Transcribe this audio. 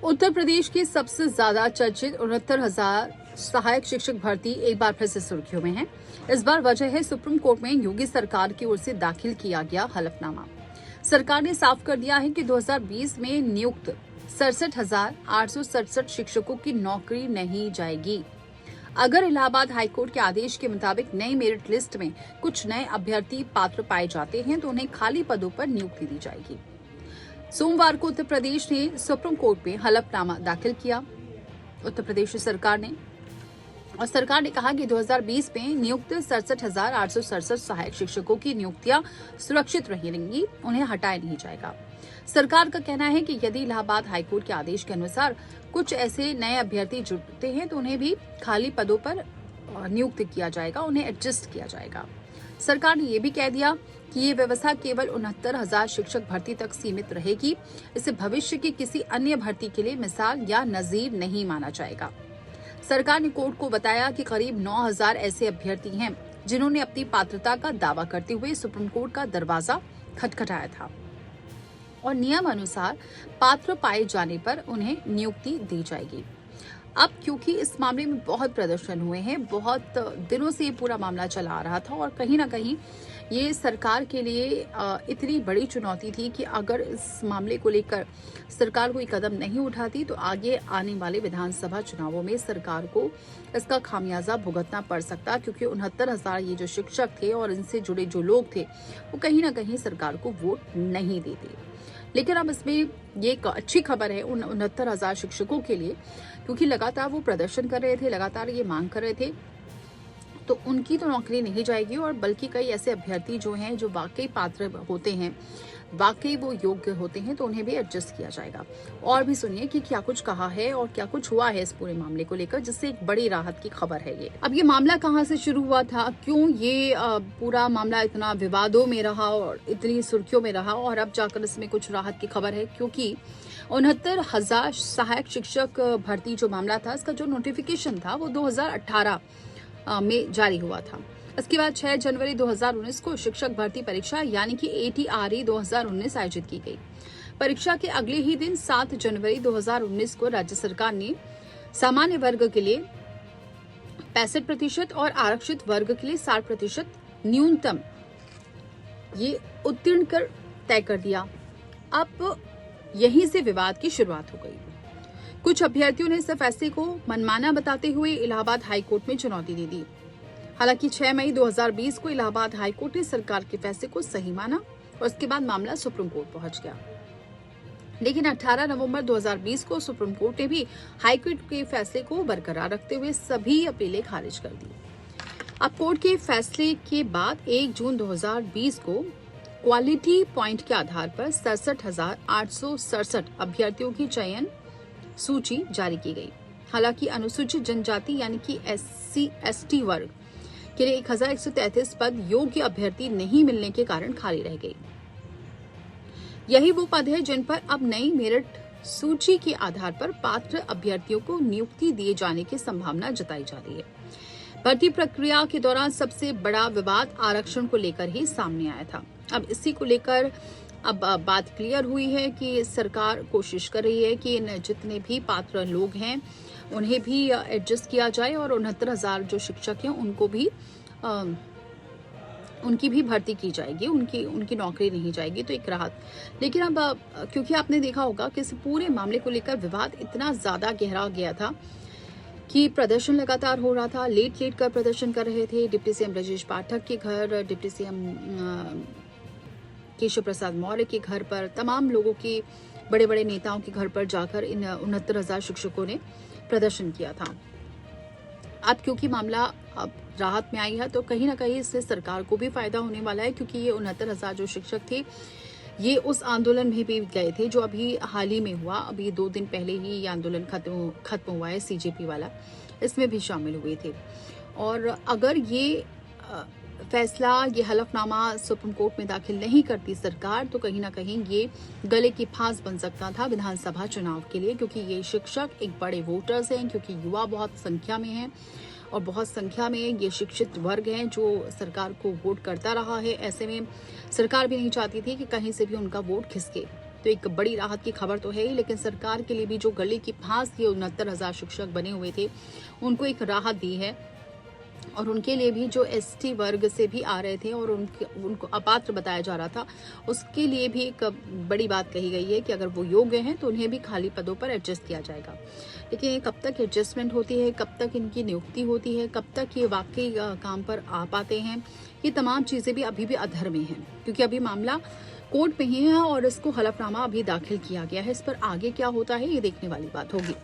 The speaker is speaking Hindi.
उत्तर प्रदेश की सबसे ज्यादा चर्चित 69,000 सहायक शिक्षक भर्ती एक बार फिर से सुर्खियों में है। इस बार वजह है सुप्रीम कोर्ट में योगी सरकार की ओर से दाखिल किया गया हलफनामा। सरकार ने साफ कर दिया है कि 2020 में नियुक्त 67,867 शिक्षकों की नौकरी नहीं जाएगी। अगर इलाहाबाद हाईकोर्ट के आदेश के मुताबिक नई मेरिट लिस्ट में कुछ नए अभ्यर्थी पात्र पाए जाते हैं तो उन्हें खाली पदों पर नियुक्ति दी जाएगी। सोमवार को उत्तर प्रदेश ने सुप्रीम कोर्ट में हलफनामा दाखिल किया। उत्तर प्रदेश सरकार ने कहा कि 2020 में नियुक्त 67,867 सहायक शिक्षकों की नियुक्तियां सुरक्षित रहेंगी, उन्हें हटाया नहीं जाएगा। सरकार का कहना है कि यदि इलाहाबाद हाईकोर्ट के आदेश के अनुसार कुछ ऐसे नए अभ्यर्थी जुड़ते हैं तो उन्हें भी खाली पदों पर नियुक्त किया जाएगा, उन्हें एडजस्ट किया जाएगा। सरकार ने यह भी कह दिया कि ये व्यवस्था केवल 69,000 शिक्षक भर्ती तक सीमित रहेगी। इसे भविष्य की किसी अन्य भर्ती के लिए मिसाल या नजीर नहीं माना जाएगा। सरकार ने कोर्ट को बताया कि करीब 9,000 ऐसे अभ्यर्थी हैं जिन्होंने अपनी पात्रता का दावा करते हुए सुप्रीम कोर्ट का दरवाजा खटखटाया था और नियम अनुसार पात्र पाए जाने पर उन्हें नियुक्ति दी जाएगी। अब क्योंकि इस मामले में बहुत प्रदर्शन हुए हैं, बहुत दिनों से ये पूरा मामला चला आ रहा था और कहीं ना कहीं ये सरकार के लिए इतनी बड़ी चुनौती थी कि अगर इस मामले को लेकर सरकार कोई कदम नहीं उठाती तो आगे आने वाले विधानसभा चुनावों में सरकार को इसका खामियाजा भुगतना पड़ सकता, क्योंककि 69,000 ये जो शिक्षक थे और इनसे जुड़े जो लोग थे वो कहीं ना कहीं सरकार को वोट नहीं देते। लेकिन अब इसमें ये एक अच्छी खबर है उन 69,000 शिक्षकों के लिए, क्योंकि लगातार वो प्रदर्शन कर रहे थे, लगातार ये मांग कर रहे थे, तो उनकी तो नौकरी नहीं जाएगी और बल्कि कई ऐसे अभ्यर्थी जो हैं जो वाकई पात्र होते हैं, वाकई वो योग्य होते हैं, तो उन्हें भी एडजस्ट किया जाएगा। और भी सुनिए कि क्या कुछ कहा है और क्या कुछ हुआ है इस पूरे मामले को लेकर, जिससे एक बड़ी राहत की खबर है ये। अब ये मामला कहाँ से शुरू हुआ था, क्यों ये पूरा मामला इतना विवादों में रहा और इतनी सुर्खियों में रहा और अब जाकर इसमें कुछ राहत की खबर है, क्योंकि 69,000 सहायक शिक्षक भर्ती जो मामला था, इसका जो नोटिफिकेशन था वो 2018 में जारी हुआ था। इसके बाद 6 जनवरी 2019 को शिक्षक भर्ती परीक्षा यानी कि ATRE 2019 आयोजित की गई। परीक्षा के अगले ही दिन 7 जनवरी 2019 को राज्य सरकार ने सामान्य वर्ग के लिए 65% और आरक्षित वर्ग के लिए 60% न्यूनतम ये उत्तीर्ण कर तय कर दिया। अब यहीं से विवाद की शुरुआत हो गई। कुछ अभ्यर्थियों ने इस फैसले को मनमाना बताते हुए इलाहाबाद हाईकोर्ट में चुनौती दे दी। हालांकि 6 मई 2020 को इलाहाबाद हाईकोर्ट ने सरकार के फैसले को सही माना और उसके बाद मामला सुप्रीम कोर्ट पहुंच गया। लेकिन 18 नवंबर 2020 को सुप्रीम कोर्ट ने भी हाईकोर्ट के फैसले को बरकरार रखते हुए सभी अपीलें खारिज कर दी। अब कोर्ट के फैसले के बाद 1 जून 2020 को क्वालिटी पॉइंट के आधार पर 67,867 अभ्यर्थियों की चयन सूची जारी की गई। हालांकि अनुसूचित जनजाति यानी कि SC/ST वर्ग के लिए 1,133 पद योग्य अभ्यर्थी नहीं मिलने के कारण खाली रह गई। यही वो पद है जिन पर अब नई मेरिट सूची के आधार पर पात्र अभ्यर्थियों को नियुक्ति दिए जाने की संभावना जताई जा रही है। भर्ती प्रक्रिया के दौरान सबसे बड़ा विवाद आरक्षण को लेकर ही सामने आया था। अब इसी को लेकर अब बात क्लियर हुई है कि सरकार कोशिश कर रही है कि इन जितने भी पात्र लोग हैं उन्हें भी एडजस्ट किया जाए और 69,000 जो शिक्षक हैं उनको भी उनकी भी भर्ती की जाएगी, उनकी नौकरी नहीं जाएगी, तो एक राहत। लेकिन अब क्योंकि आपने देखा होगा कि इस पूरे मामले को लेकर विवाद इतना ज्यादा गहरा गया था कि प्रदर्शन लगातार हो रहा था, लेट कर प्रदर्शन कर रहे थे। डिप्टी CM ब्रजेश पाठक के घर, डिप्टी CM केशव प्रसाद मौर्य के घर पर, तमाम लोगों के, बड़े बड़े नेताओं के घर पर जाकर इन 69,000 शिक्षकों ने प्रदर्शन किया था। अब क्योंकि मामला अब राहत में आई है तो कहीं ना कहीं इससे सरकार को भी फायदा होने वाला है, क्योंकि ये 69,000 जो शिक्षक थे ये उस आंदोलन में भी गए थे जो अभी हाल ही में हुआ। अभी 2 दिन पहले ही ये आंदोलन खत्म हुआ है, CJP वाला, इसमें भी शामिल हुए थे। और अगर ये फैसला, ये हलफनामा सुप्रीम कोर्ट में दाखिल नहीं करती सरकार तो कहीं ना कहीं ये गले की फांस बन सकता था विधानसभा चुनाव के लिए, क्योंकि ये शिक्षक एक बड़े वोटर्स हैं, क्योंकि युवा बहुत संख्या में हैं और बहुत संख्या में ये शिक्षित वर्ग हैं जो सरकार को वोट करता रहा है। ऐसे में सरकार भी नहीं चाहती थी कि कहीं से भी उनका वोट खिसके। तो एक बड़ी राहत की खबर तो है ही, लेकिन सरकार के लिए भी जो गले की फांस थी, 69,000 शिक्षक बने हुए थे, उनको एक राहत दी है। और उनके लिए भी जो एसटी वर्ग से भी आ रहे थे और उनको अपात्र बताया जा रहा था, उसके लिए भी एक बड़ी बात कही गई है कि अगर वो योग्य हैं तो उन्हें भी खाली पदों पर एडजस्ट किया जाएगा। लेकिन ये कब तक एडजस्टमेंट होती है, कब तक इनकी नियुक्ति होती है, कब तक ये वाकई काम पर आ पाते हैं, ये तमाम चीज़ें भी अभी भी अधर में हैं, क्योंकि अभी मामला कोर्ट में ही है और इसको हलफनामा अभी दाखिल किया गया है। इस पर आगे क्या होता है, ये देखने वाली बात होगी।